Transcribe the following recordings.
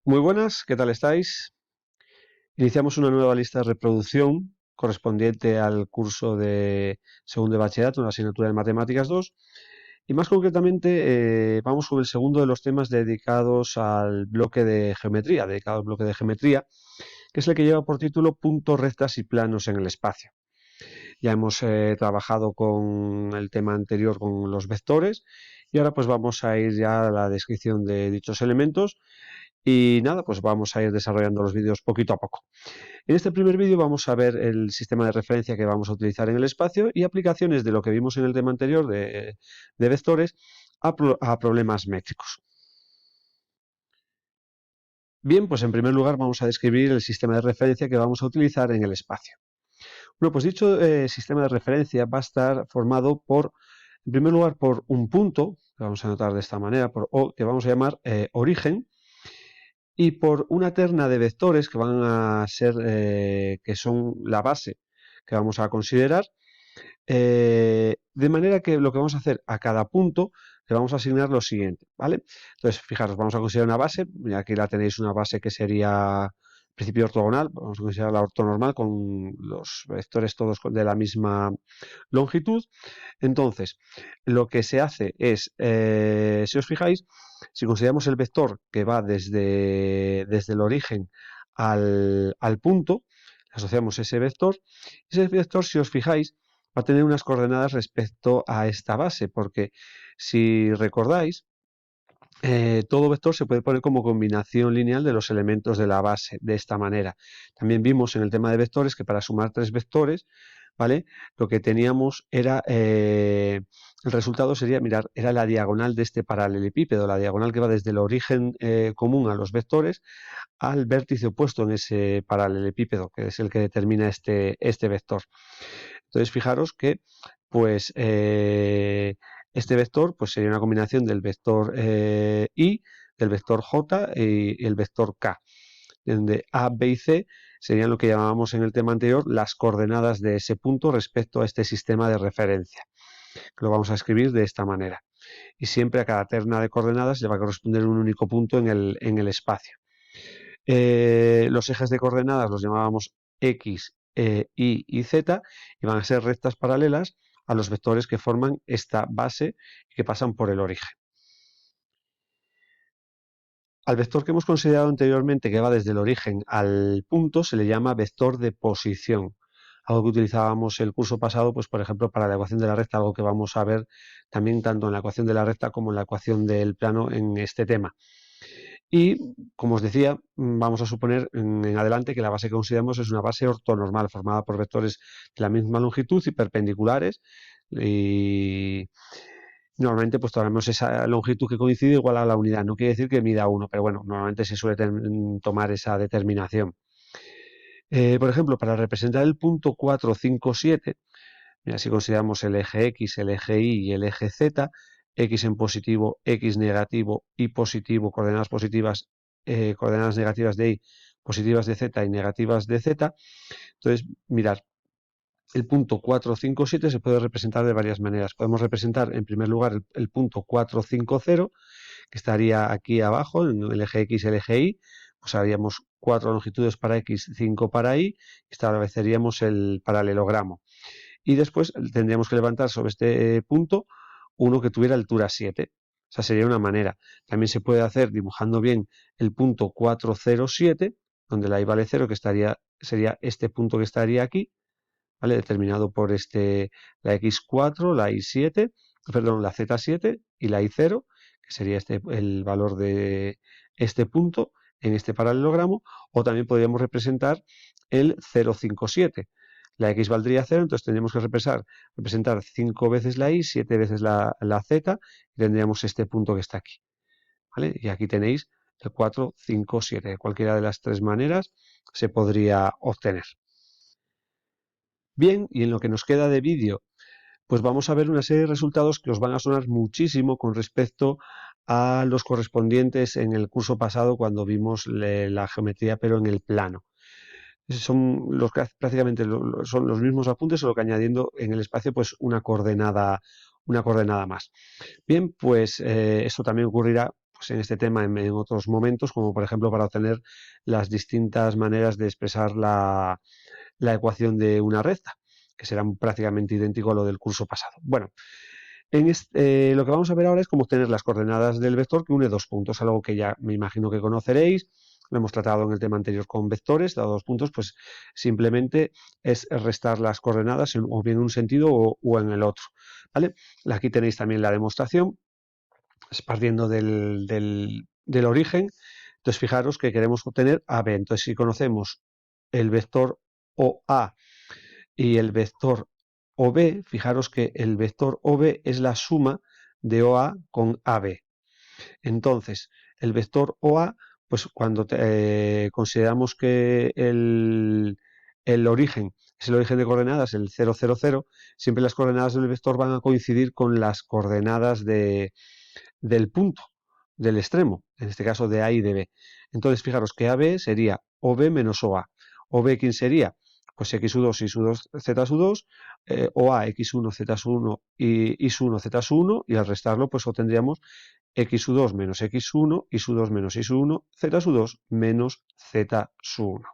Muy buenas, ¿qué tal estáis? Iniciamos una nueva lista de reproducción correspondiente al curso de segundo de bachillerato, la asignatura de Matemáticas 2, y más concretamente vamos con el segundo de los temas dedicados al bloque de geometría, que es el que lleva por título puntos, rectas y planos en el espacio. Ya hemos trabajado con el tema anterior con los vectores y ahora pues vamos a ir ya a la descripción de dichos elementos. Y nada, pues vamos a ir desarrollando los vídeos poquito a poco. En este primer vídeo vamos a ver el sistema de referencia que vamos a utilizar en el espacio y aplicaciones de lo que vimos en el tema anterior de vectores a problemas métricos. Bien, pues en primer lugar vamos a describir el sistema de referencia que vamos a utilizar en el espacio. Bueno, pues dicho sistema de referencia va a estar formado por, en primer lugar, por un punto, que vamos a anotar de esta manera, por O, que vamos a llamar origen, y por una terna de vectores que van a ser, que son la base que vamos a considerar, de manera que lo que vamos a hacer a cada punto le vamos a asignar lo siguiente, ¿vale? Entonces, fijaros, vamos a considerar una base, y aquí la tenéis una base que sería principio ortogonal, vamos a considerar la ortonormal con los vectores todos de la misma longitud. Entonces, lo que se hace es, si os fijáis, si consideramos el vector que va desde el origen al punto, asociamos ese vector, si os fijáis, va a tener unas coordenadas respecto a esta base, porque si recordáis, todo vector se puede poner como combinación lineal de los elementos de la base, de esta manera. También vimos en el tema de vectores que para sumar tres vectores, ¿vale? Lo que teníamos era, el resultado sería, mirar, era la diagonal de este paralelepípedo, la diagonal que va desde el origen común a los vectores al vértice opuesto en ese paralelepípedo, que es el que determina este vector. Entonces, fijaros que, pues, este vector pues, sería una combinación del vector I, del vector J y el vector K, donde A, B y C serían lo que llamábamos en el tema anterior las coordenadas de ese punto respecto a este sistema de referencia. Lo vamos a escribir de esta manera. Y siempre a cada terna de coordenadas le va a corresponder un único punto en el espacio. Los ejes de coordenadas los llamábamos X, Y y Z y van a ser rectas paralelas a los vectores que forman esta base y que pasan por el origen. Al vector que hemos considerado anteriormente, que va desde el origen al punto, se le llama vector de posición. Algo que utilizábamos el curso pasado, pues por ejemplo, para la ecuación de la recta, algo que vamos a ver también tanto en la ecuación de la recta como en la ecuación del plano en este tema. Y, como os decía, vamos a suponer en adelante que la base que consideramos es una base ortonormal, formada por vectores de la misma longitud y perpendiculares. Y normalmente pues tomaremos esa longitud que coincide igual a la unidad. No quiere decir que mida 1, pero bueno, normalmente se suele tomar esa determinación. Por ejemplo, para representar el punto 4, 5, 7, mira, si consideramos el eje X, el eje Y y el eje Z, X en positivo, X negativo, Y positivo, coordenadas negativas de Y, positivas de Z y negativas de Z. Entonces, mirad, el punto 4, 5, 7 se puede representar de varias maneras. Podemos representar, en primer lugar, el punto 4, 5, 0, que estaría aquí abajo, en el eje X y el eje Y. Pues haríamos 4 longitudes para X, 5 para Y, estableceríamos el paralelogramo. Y después tendríamos que levantar sobre este punto uno que tuviera altura 7. O sea, sería una manera. También se puede hacer dibujando bien el punto 407, donde la y vale 0, que sería este punto que estaría aquí, ¿vale? Determinado por la x4, la y7, perdón, la z7 y la y0, que sería el valor de este punto en este paralelogramo, o también podríamos representar el 057. La x valdría 0, entonces tendríamos que representar 5 veces la y, 7 veces la z, y tendríamos este punto que está aquí, ¿vale? Y aquí tenéis el 4, 5, 7. De cualquiera de las tres maneras se podría obtener. Bien, y en lo que nos queda de vídeo, pues vamos a ver una serie de resultados que os van a sonar muchísimo con respecto a los correspondientes en el curso pasado cuando vimos la geometría pero en el plano. Son prácticamente son los mismos apuntes, solo que añadiendo en el espacio pues una coordenada más. Bien, pues esto también ocurrirá pues en este tema en otros momentos, como por ejemplo para obtener las distintas maneras de expresar la ecuación de una recta, que será prácticamente idéntico a lo del curso pasado. Bueno, lo que vamos a ver ahora es cómo obtener las coordenadas del vector que une dos puntos, algo que ya me imagino que conoceréis. Lo hemos tratado en el tema anterior con vectores, dado dos puntos, pues simplemente es restar las coordenadas o bien en un sentido o en el otro. ¿Vale? Aquí tenéis también la demostración, partiendo del origen. Entonces, fijaros que queremos obtener AB. Entonces, si conocemos el vector OA y el vector OB, fijaros que el vector OB es la suma de OA con AB. Entonces, el vector OA, pues cuando consideramos que el origen es el origen de coordenadas, el 0, 0, 0, siempre las coordenadas del vector van a coincidir con las coordenadas del punto, del extremo, en este caso de A y de B. Entonces, fijaros que AB sería OB menos OA. OB, ¿quién sería? Pues x2 y su2 z su 2, OA x1 z su 1 y su 1 z su 1, y al restarlo pues obtendríamos x2 menos x1 y su 2 menos y su 1 z su 2 menos z su 1.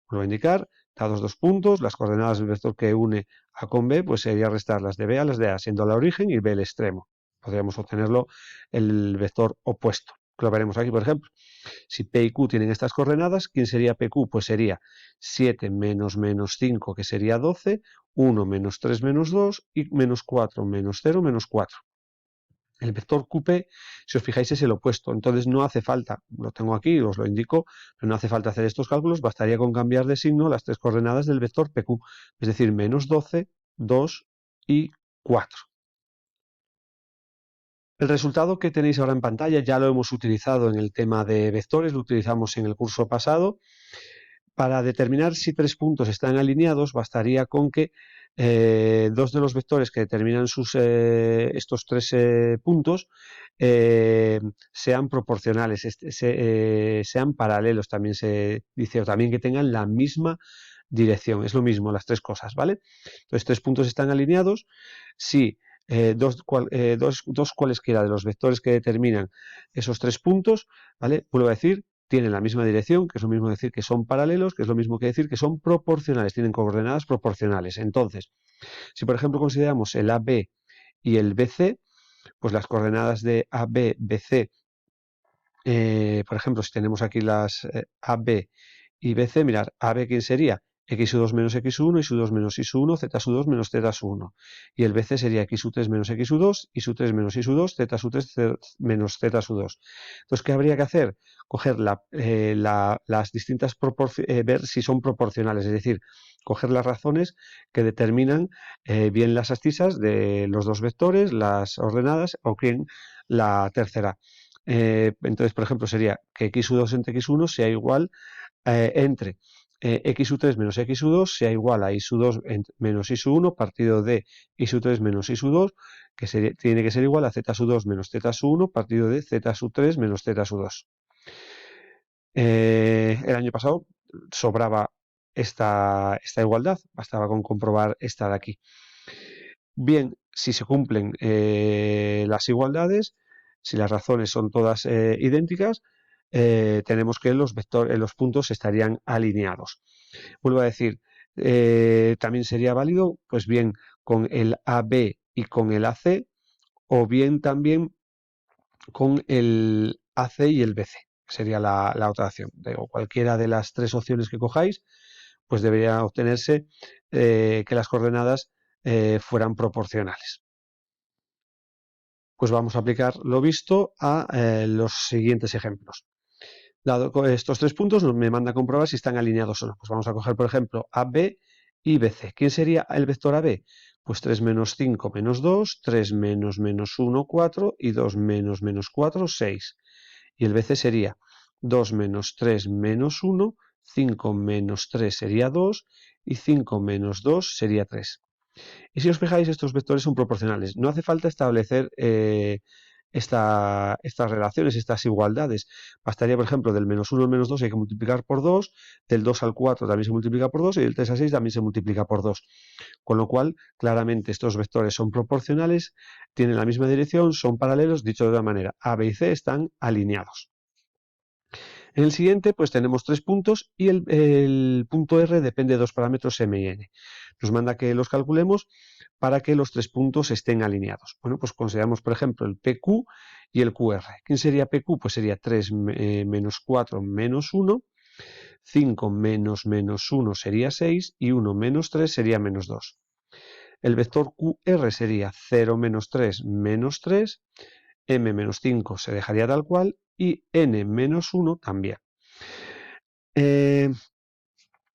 Vuelvo a indicar, dados dos puntos, las coordenadas del vector que une A con B, pues sería restar las de B a las de A, siendo la origen y B el extremo. Podríamos obtenerlo el vector opuesto, que lo veremos aquí, por ejemplo. Si P y Q tienen estas coordenadas, ¿quién sería PQ? Pues sería 7 menos menos 5, que sería 12, 1 menos 3 menos 2 y menos 4 menos 0 menos 4. El vector QP, si os fijáis, es el opuesto. Entonces no hace falta, lo tengo aquí, os lo indico, pero no hace falta hacer estos cálculos, bastaría con cambiar de signo las tres coordenadas del vector PQ, es decir, menos 12, 2 y 4. El resultado que tenéis ahora en pantalla ya lo hemos utilizado en el tema de vectores, lo utilizamos en el curso pasado. Para determinar si tres puntos están alineados, bastaría con que dos de los vectores que determinan estos tres puntos sean proporcionales, sean paralelos, también se dice, o también que tengan la misma dirección. Es lo mismo las tres cosas, ¿vale? Entonces, tres puntos están alineados si dos cualesquiera de los vectores que determinan esos tres puntos, ¿vale? Vuelvo a decir, tienen la misma dirección, que es lo mismo decir que son paralelos, que es lo mismo que decir que son proporcionales, tienen coordenadas proporcionales. Entonces, si por ejemplo consideramos el AB y el BC, pues las coordenadas de AB, BC, por ejemplo, si tenemos aquí las AB y BC, mirad, AB, ¿quién sería? X2 menos X1, y su2 menos y su 1, Z su 2 menos Z su 1. Y el BC sería X3 menos X2, y su 3 menos y su 2, Z su 3 menos Z su 2. Entonces, ¿qué habría que hacer? Coger las distintas proporciones, ver si son proporcionales, es decir, coger las razones que determinan bien las abscisas de los dos vectores, las ordenadas, o bien la tercera. Entonces, por ejemplo, sería que x2 entre x1 sea igual entre x3 menos x2 sea igual a y2 menos y1 partido de y3 menos y2, que tiene que ser igual a z2 menos z1 partido de z3 menos z2. El año pasado sobraba esta igualdad, bastaba con comprobar esta de aquí. Bien, si se cumplen las igualdades, si las razones son todas idénticas, tenemos que los puntos estarían alineados. Vuelvo a decir, también sería válido, pues bien, con el AB y con el AC, o bien también con el AC y el BC, sería la otra opción. Cualquiera de las tres opciones que cojáis, pues debería obtenerse que las coordenadas fueran proporcionales. Pues vamos a aplicar lo visto a los siguientes ejemplos. Dado estos tres puntos, me manda a comprobar si están alineados o no. Pues vamos a coger, por ejemplo, AB y BC. ¿Quién sería el vector AB? Pues 3 menos 5 menos 2, 3 menos menos 1, 4 y 2 menos menos 4, 6. Y el BC sería 2 menos 3 menos 1, 5 menos 3 sería 2 y 5 menos 2 sería 3. Y si os fijáis, estos vectores son proporcionales. No hace falta establecer estas relaciones, estas igualdades. Bastaría, por ejemplo, del -1 al -2 hay que multiplicar por 2, del 2 al 4 también se multiplica por 2 y del 3 al 6 también se multiplica por 2. Con lo cual, claramente estos vectores son proporcionales, tienen la misma dirección, son paralelos, dicho de otra manera, A, B y C están alineados. En el siguiente, pues tenemos 3 puntos y el punto R depende de dos parámetros M y N. Nos manda que los calculemos para que los 3 puntos estén alineados. Bueno, pues consideramos, por ejemplo, el PQ y el QR. ¿Quién sería PQ? Pues sería 3 menos 4 menos 1, 5 menos 1 sería 6 y 1 menos 3 sería menos 2. El vector QR sería 0 menos 3 menos 3, M menos 5 se dejaría tal cual y N menos 1 también.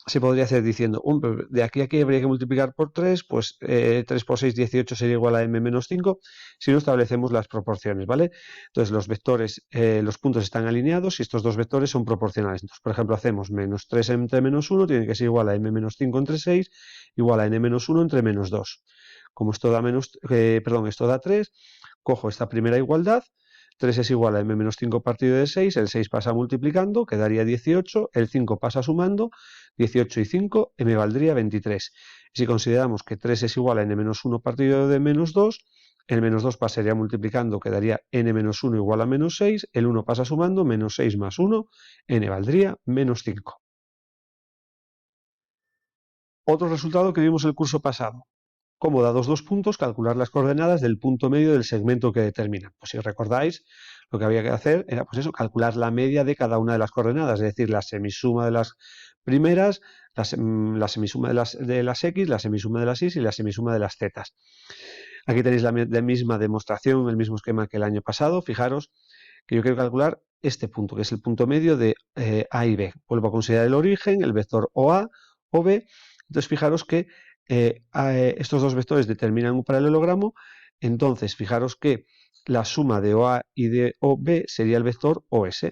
Se podría hacer diciendo, de aquí a aquí habría que multiplicar por 3, pues 3 por 6, 18 sería igual a m menos 5, si no establecemos las proporciones, ¿vale? Entonces los vectores, los puntos están alineados y estos dos vectores son proporcionales. Entonces, por ejemplo, hacemos menos 3 entre menos 1, tiene que ser igual a m menos 5 entre 6, igual a n menos 1 entre menos 2. Como esto da esto da 3, cojo esta primera igualdad, 3 es igual a m menos 5 partido de 6, el 6 pasa multiplicando, quedaría 18, el 5 pasa sumando, 18 y 5 me valdría 23. Y si consideramos que 3 es igual a n menos 1 partido de menos 2, el menos 2 pasaría multiplicando, quedaría n menos 1 igual a menos 6, el 1 pasa sumando, menos 6 más 1, n valdría menos 5. Otro resultado que vimos el curso pasado. Como dados dos puntos, calcular las coordenadas del punto medio del segmento que determinan. Pues si recordáis, lo que había que hacer era, pues eso, calcular la media de cada una de las coordenadas, es decir, la semisuma de las primeras, la semisuma de las x, la semisuma de las y y la semisuma de las z. Aquí tenéis la misma demostración, el mismo esquema que el año pasado. Fijaros que yo quiero calcular este punto, que es el punto medio de A y B. Vuelvo a considerar el origen, el vector OA o B. Entonces, fijaros que estos dos vectores determinan un paralelogramo. Entonces, fijaros que la suma de OA y de OB sería el vector OS.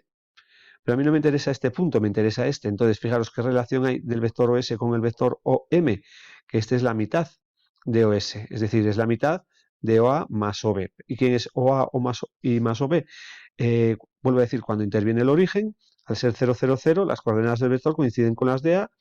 Pero a mí no me interesa este punto, me interesa este. Entonces, fijaros qué relación hay del vector OS con el vector OM, que este es la mitad de OS, es decir, es la mitad de OA más OB. ¿Y quién es OA o más, y más OB? Vuelvo a decir, cuando interviene el origen, al ser 0, 0, 0, las coordenadas del vector coinciden con las de A,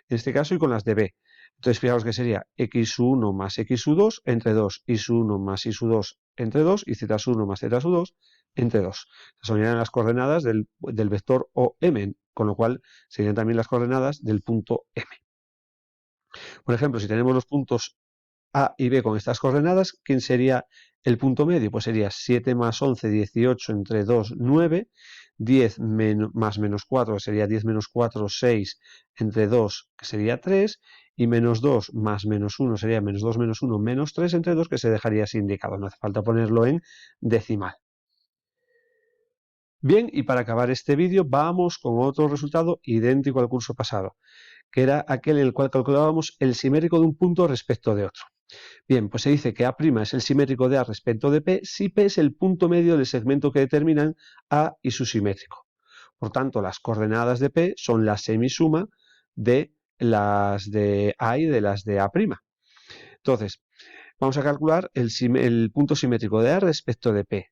en este caso, y con las de B. Entonces, fijaos que sería x1 más x2 entre 2, y1 más y2 entre 2 y z1 más z2 entre 2. Son las coordenadas del vector OM, con lo cual serían también las coordenadas del punto M. Por ejemplo, si tenemos los puntos A y B con estas coordenadas, ¿quién sería el punto medio? Pues sería 7 más 11, 18 entre 2, 9, 10 más menos 4, sería 10 menos 4, 6 entre 2, que sería 3, y menos 2 más menos 1 sería menos 2 menos 1 menos 3 entre 2, que se dejaría así indicado. No hace falta ponerlo en decimal. Bien, y para acabar este vídeo vamos con otro resultado idéntico al curso pasado, que era aquel en el cual calculábamos el simétrico de un punto respecto de otro. Bien, pues se dice que A' es el simétrico de A respecto de P si P es el punto medio del segmento que determinan A y su simétrico. Por tanto, las coordenadas de P son la semisuma de las de A y de las de A'. Entonces, vamos a calcular el punto simétrico de A respecto de P.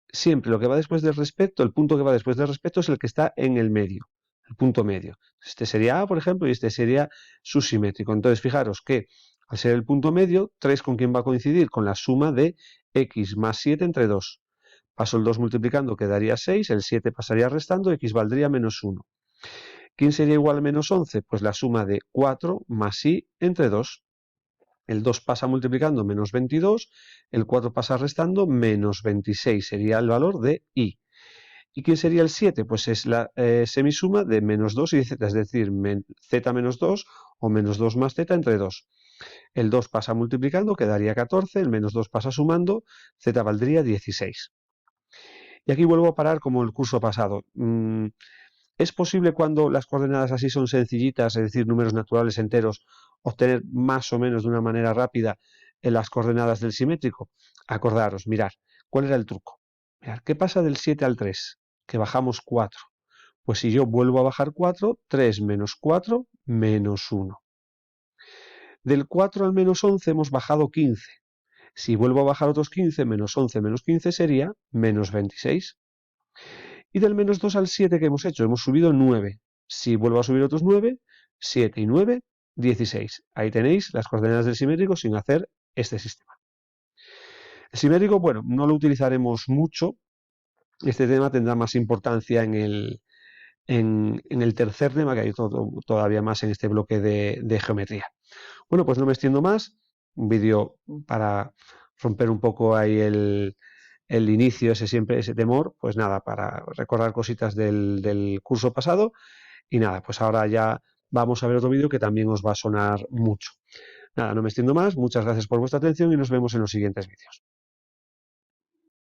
Siempre lo que va después del respecto, el punto que va después del respecto es el que está en el medio, el punto medio. Este sería A, por ejemplo, y este sería su simétrico. Entonces, fijaros que al ser el punto medio, 3 con quién va a coincidir, con la suma de x más 7 entre 2. Paso el 2 multiplicando, quedaría 6, el 7 pasaría restando, x valdría menos 1. ¿Quién sería igual a menos 11? Pues la suma de 4 más y entre 2. El 2 pasa multiplicando, menos 22, el 4 pasa restando, menos 26 sería el valor de y. ¿Y quién sería el 7? Pues es la semisuma de menos 2 y de z, es decir, z menos 2 o menos 2 más z entre 2. El 2 pasa multiplicando, quedaría 14, el menos 2 pasa sumando, z valdría 16. Y aquí vuelvo a parar como el curso pasado. ¿Es posible cuando las coordenadas así son sencillitas, es decir, números naturales enteros, obtener más o menos de una manera rápida las coordenadas del simétrico? Acordaros, mirad, ¿cuál era el truco? Mirad, ¿qué pasa del 7 al 3? Que bajamos 4. Pues si yo vuelvo a bajar 4, 3 menos 4, menos 1. Del 4 al menos 11 hemos bajado 15. Si vuelvo a bajar otros 15, menos 11 menos 15 sería menos 26. Y del menos 2 al 7 que hemos hecho, hemos subido 9. Si vuelvo a subir otros 9, 7 y 9, 16. Ahí tenéis las coordenadas del simétrico sin hacer este sistema. El simétrico, bueno, no lo utilizaremos mucho. Este tema tendrá más importancia en el tercer tema, que hay todavía más en este bloque de geometría. Bueno, pues no me extiendo más. Un vídeo para romper un poco ahí el inicio, siempre ese temor. Pues nada, para recordar cositas del curso pasado. Y nada, pues ahora ya vamos a ver otro vídeo que también os va a sonar mucho. Nada, no me extiendo más. Muchas gracias por vuestra atención y nos vemos en los siguientes vídeos.